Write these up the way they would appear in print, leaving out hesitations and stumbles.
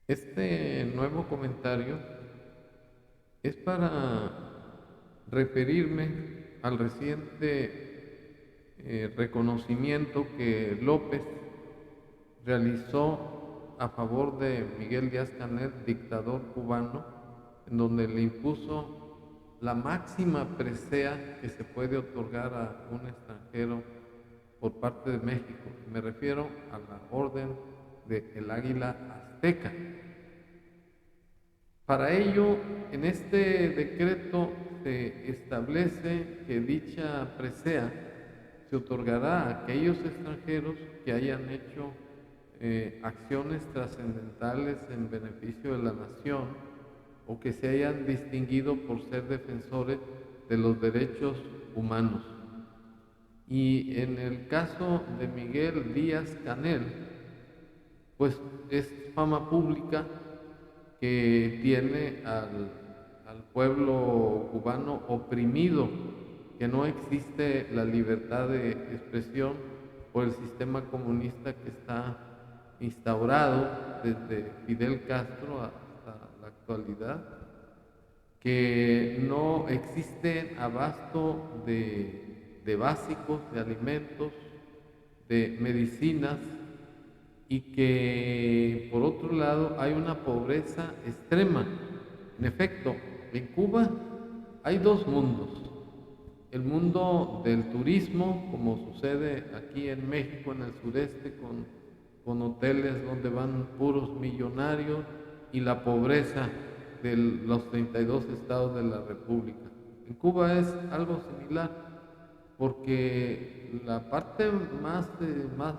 Este nuevo comentario es para referirme al reciente reconocimiento que López realizó a favor de Miguel Díaz-Canel, dictador cubano, en donde le impuso la máxima presea que se puede otorgar a un extranjero por parte de México. Me refiero a la Orden del Águila Azteca. Para ello, en este decreto se establece que dicha presea se otorgará a aquellos extranjeros que hayan hecho acciones trascendentales en beneficio de la nación o que se hayan distinguido por ser defensores de los derechos humanos. Y en el caso de Miguel Díaz-Canel, pues es fama pública que tiene al pueblo cubano oprimido, que no existe la libertad de expresión por el sistema comunista que está instaurado desde Fidel Castro hasta la actualidad, que no existe abasto de básicos, de alimentos, de medicinas, y que por otro lado hay una pobreza extrema. En efecto, en Cuba hay dos mundos: el mundo del turismo, como sucede aquí en México, en el sureste, con hoteles donde van puros millonarios, y la pobreza de los 32 estados de la República. En Cuba es algo similar, porque la parte más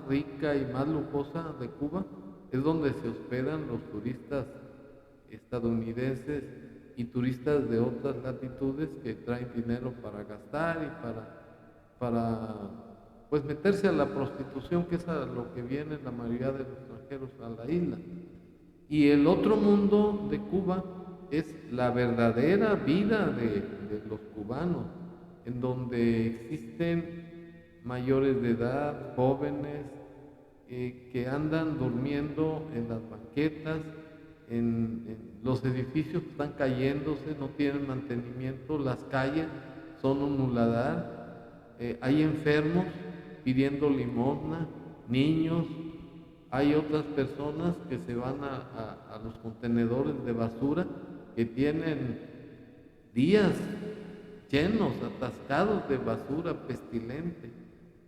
rica y más lujosa de Cuba es donde se hospedan los turistas estadounidenses y turistas de otras latitudes que traen dinero para gastar y para pues meterse a la prostitución, que es a lo que vienen la mayoría de los extranjeros a la isla. Y el otro mundo de Cuba es la verdadera vida de los cubanos, en donde existen mayores de edad, jóvenes, que andan durmiendo en las banquetas, en los edificios que están cayéndose, no tienen mantenimiento, las calles son un muladar, hay enfermos pidiendo limosna, niños, hay otras personas que se van a los contenedores de basura que tienen días llenos, atascados de basura pestilente,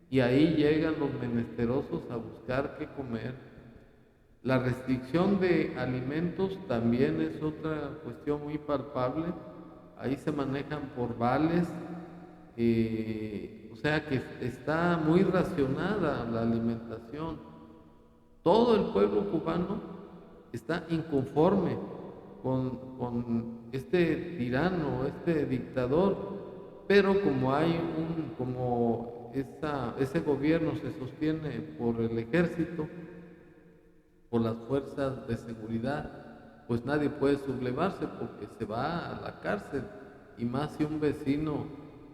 y ahí llegan los menesterosos a buscar qué comer. La restricción de alimentos también es otra cuestión muy palpable. Ahí se manejan por vales, o sea que está muy racionada la alimentación. Todo el pueblo cubano está inconforme con este tirano, este dictador, pero como ese gobierno se sostiene por el ejército, por las fuerzas de seguridad, pues nadie puede sublevarse porque se va a la cárcel, y más si un vecino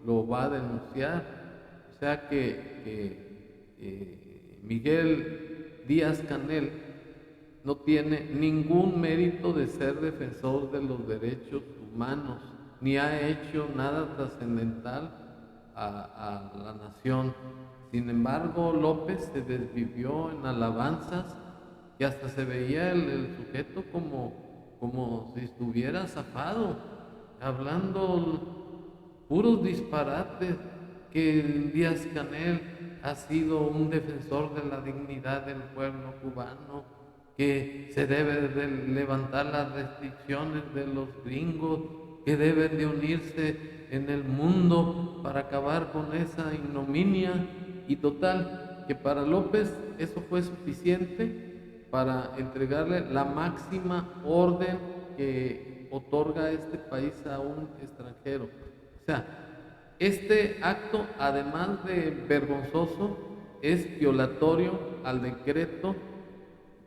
lo va a denunciar. O sea que Miguel Díaz-Canel no tiene ningún mérito de ser defensor de los derechos humanos, ni ha hecho nada trascendental a la nación. Sin embargo, López se desvivió en alabanzas y hasta se veía el sujeto como si estuviera zafado, hablando puros disparates, que Díaz-Canel ha sido un defensor de la dignidad del pueblo cubano, que se debe de levantar las restricciones de los gringos, que deben de unirse en el mundo para acabar con esa ignominia. Y total, que para López eso fue suficiente para entregarle la máxima orden que otorga este país a un extranjero. O sea, este acto, además de vergonzoso, es violatorio al decreto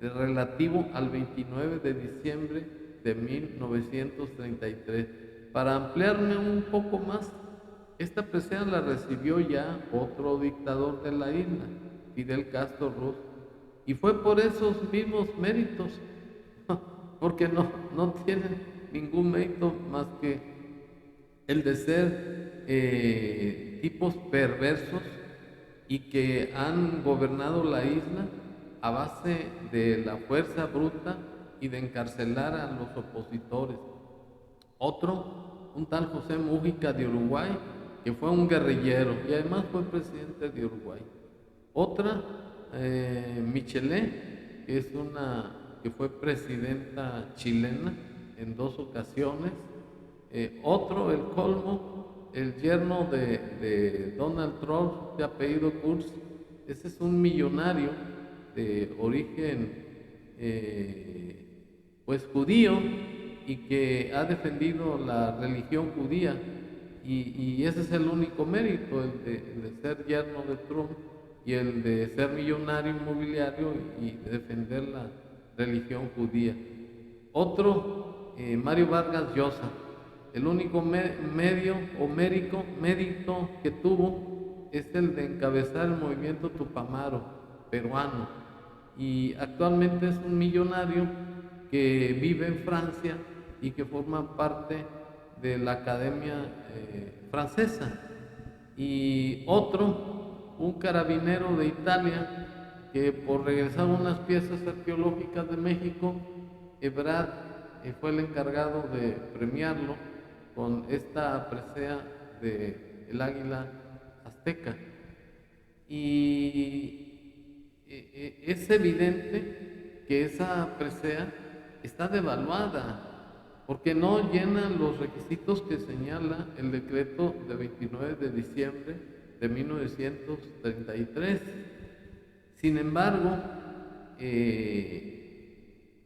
relativo al 29 de diciembre de 1933. Para ampliarme un poco más, esta presea la recibió ya otro dictador de la isla, Fidel Castro Ruz, y fue por esos mismos méritos porque no tienen ningún mérito más que el de ser tipos perversos y que han gobernado la isla a base de la fuerza bruta y de encarcelar a los opositores. Otro, un tal José Mújica de Uruguay, que fue un guerrillero y además fue presidente de Uruguay. Otra, Michelet, que es que fue presidenta chilena en 2 ocasiones. Otro, el colmo, el yerno de Donald Trump, de apellido Kurz. Ese es un millonario de origen pues judío y que ha defendido la religión judía y ese es el único mérito, el de ser yerno de Trump y el de ser millonario inmobiliario y de defender la religión judía. Otro, Mario Vargas Llosa, el único medio o mérito que tuvo es el de encabezar el movimiento Tupamaro peruano y actualmente es un millonario que vive en Francia y que forma parte de la Academia Francesa. Y otro, un carabinero de Italia, que por regresar unas piezas arqueológicas de México, Ebrard fue el encargado de premiarlo con esta presea del águila azteca. Y es evidente que esa presea está devaluada porque no llena los requisitos que señala el decreto de 29 de diciembre de 1933. Sin embargo,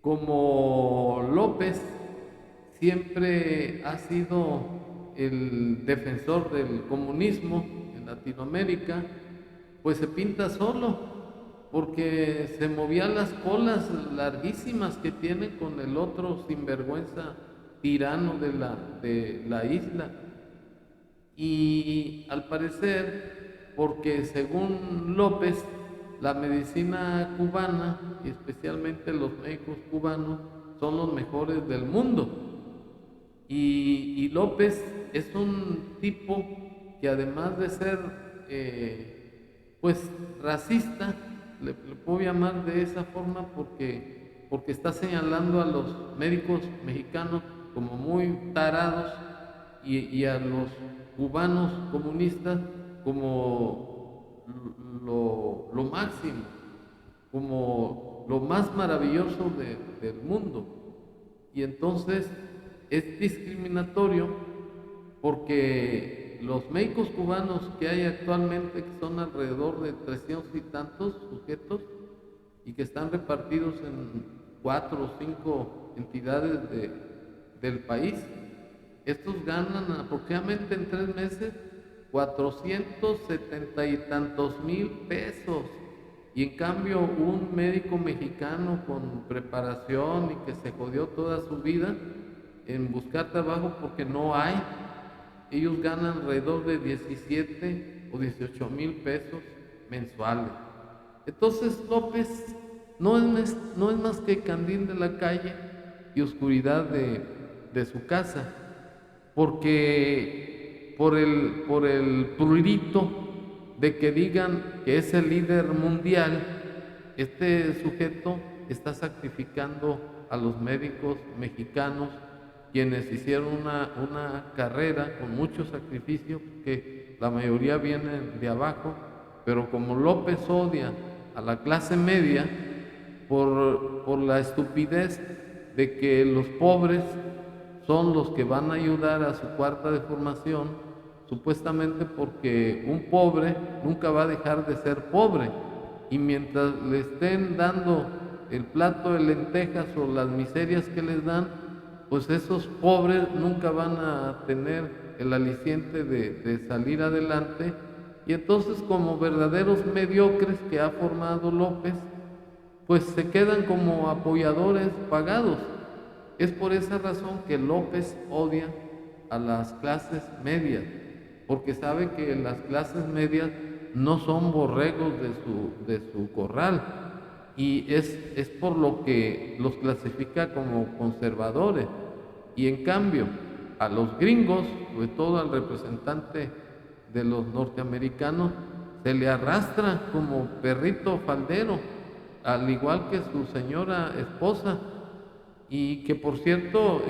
como López siempre ha sido el defensor del comunismo en Latinoamérica, pues se pinta solo porque se movía las colas larguísimas que tiene con el otro sinvergüenza tirano de la isla. Y al parecer, porque según López, la medicina cubana, y especialmente los médicos cubanos, son los mejores del mundo. Y López es un tipo que además de ser pues racista, le puedo llamar de esa forma porque está señalando a los médicos mexicanos como muy tarados y a los cubanos comunistas como lo máximo, como lo más maravilloso del mundo. Y entonces es discriminatorio porque los médicos cubanos que hay actualmente, que son alrededor de 300 y tantos sujetos y que están repartidos en 4 o 5 entidades del país, estos ganan aproximadamente en 3 meses 470 y tantos mil pesos. Y en cambio un médico mexicano con preparación y que se jodió toda su vida en buscar trabajo porque no hay, ellos ganan alrededor de 17 o 18 mil pesos mensuales. Entonces López no es más que candil de la calle y oscuridad de su casa, porque por el prurito de que digan que es el líder mundial, este sujeto está sacrificando a los médicos mexicanos, quienes hicieron una carrera con mucho sacrificio, que la mayoría vienen de abajo, pero como López odia a la clase media por la estupidez de que los pobres son los que van a ayudar a su cuarta de formación, supuestamente porque un pobre nunca va a dejar de ser pobre, y mientras le estén dando el plato de lentejas o las miserias que les dan, pues esos pobres nunca van a tener el aliciente de salir adelante, y entonces como verdaderos mediocres que ha formado López, pues se quedan como apoyadores pagados. Es por esa razón que López odia a las clases medias, porque sabe que las clases medias no son borregos de su corral. y es por lo que los clasifica como conservadores. Y en cambio, a los gringos, sobre todo al representante de los norteamericanos, se le arrastra como perrito faldero, al igual que su señora esposa, y que por cierto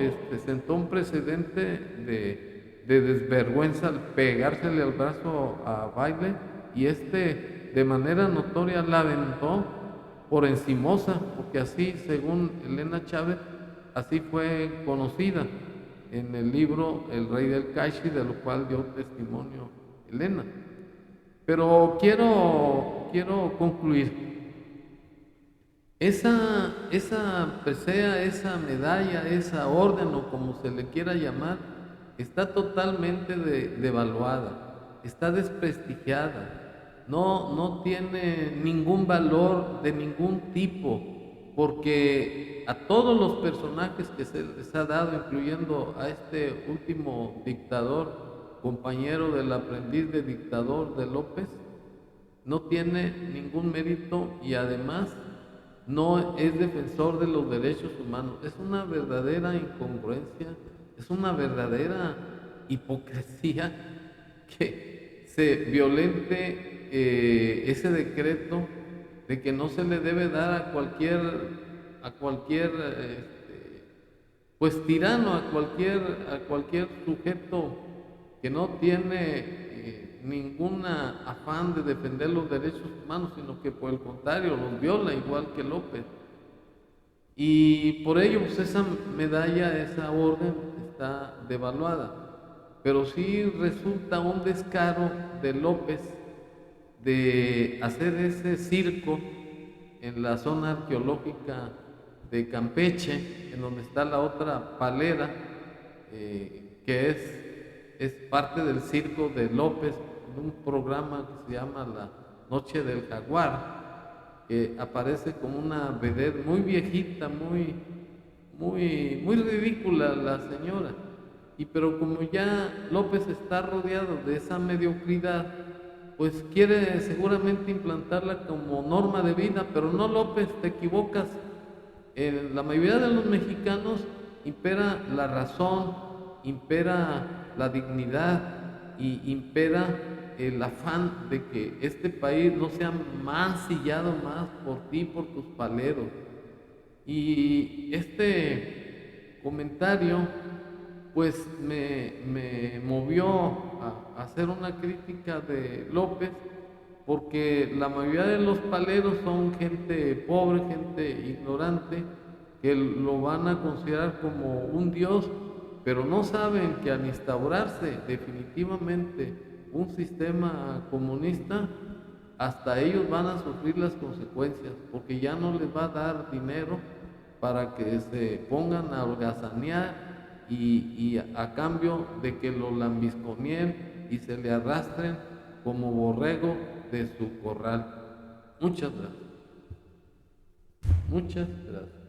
sentó un precedente de desvergüenza al pegársele al brazo a Biden, y de manera notoria la aventó por encimosa, porque así, según Elena Chávez, así fue conocida en el libro El Rey del Caishi, de lo cual dio testimonio Elena. Pero quiero concluir. Esa presea, esa medalla, esa orden o como se le quiera llamar, está totalmente devaluada, está desprestigiada, no tiene ningún valor de ningún tipo, porque a todos los personajes que se les ha dado, incluyendo a este último dictador, compañero del aprendiz de dictador de López, no tiene ningún mérito y además no es defensor de los derechos humanos. Es una verdadera incongruencia, es una verdadera hipocresía que se violente ese decreto de que no se le debe dar a cualquier pues tirano, a cualquier sujeto que no tiene ningún afán de defender los derechos humanos, sino que por el contrario los viola, igual que López. Y por ello, pues esa medalla, esa orden está devaluada. Pero sí resulta un descaro de López de hacer ese circo en la zona arqueológica de Campeche, en donde está la otra palera, que es parte del circo de López, en un programa que se llama La Noche del Jaguar, que aparece como una vedette muy viejita, muy ridícula la señora. Pero como ya López está rodeado de esa mediocridad, pues quiere seguramente implantarla como norma de vida, pero no, López, te equivocas. En la mayoría de los mexicanos impera la razón, impera la dignidad y impera el afán de que este país no sea mancillado más por ti, por tus paleros. Y este comentario pues me movió a hacer una crítica de López, porque la mayoría de los paleros son gente pobre, gente ignorante, que lo van a considerar como un dios, pero no saben que al instaurarse definitivamente un sistema comunista, hasta ellos van a sufrir las consecuencias, porque ya no les va a dar dinero para que se pongan a holgazanear y a cambio de que lo lambisconien y se le arrastren como borrego de su corral. Muchas gracias. Muchas gracias.